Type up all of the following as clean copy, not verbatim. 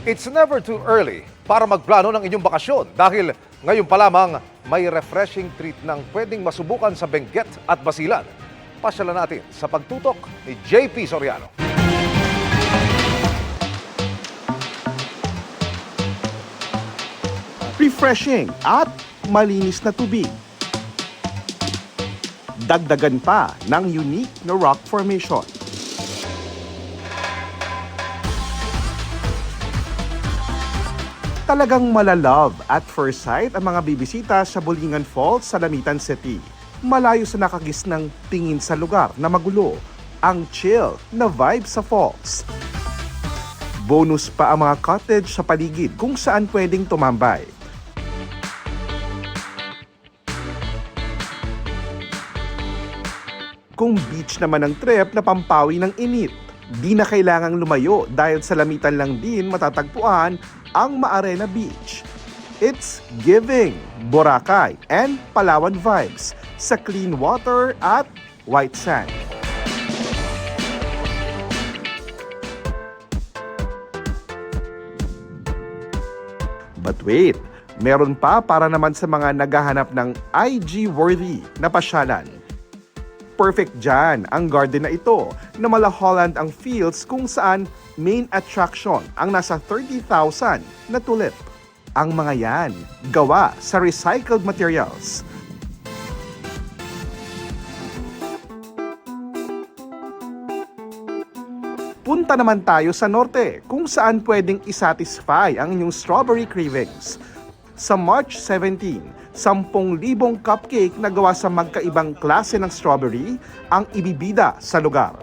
It's never too early para magplano ng inyong bakasyon dahil ngayon pa lamang may refreshing treat ng pwedeng masubukan sa Benguet at Basilan. Pasyalan natin sa pagtutok ni JP Soriano. Refreshing at malinis na tubig. Dagdagan pa ng unique na rock formation. Talagang malalove at first sight ang mga bibisita sa Bulingan Falls sa Lamitan City. Malayo sa nakagis ng tingin sa lugar na magulo, ang chill na vibe sa falls. Bonus pa ang mga cottage sa paligid kung saan pwedeng tumambay. Kung beach naman ang trip na pampawi ng init, di na kailangang lumayo dahil sa Lamitan lang din matatagpuan ang Maarena Beach. It's giving Boracay and Palawan vibes sa clean water at white sand. But wait, meron pa para naman sa mga naghahanap ng IG-worthy na pasyalan. Perfect dyan ang garden na ito na mala Holland ang fields kung saan main attraction ang nasa 30,000 na tulip. Ang mga yan, gawa sa recycled materials. Punta naman tayo sa norte kung saan pwedeng isatisfy ang inyong strawberry cravings. Sa March 17, 10,000 cupcake na gawa sa magkaibang klase ng strawberry ang ibibida sa lugar.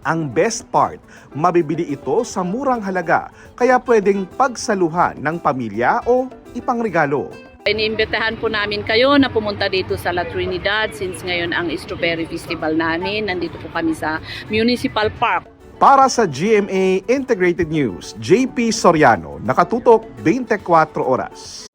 Ang best part, mabibili ito sa murang halaga kaya pwedeng pagsaluhan ng pamilya o ipangregalo. Iniimbitahan po namin kayo na pumunta dito sa La Trinidad since ngayon ang Strawberry Festival namin. Nandito po kami sa Municipal Park. Para sa GMA Integrated News, JP Soriano, nakatutok 24 oras.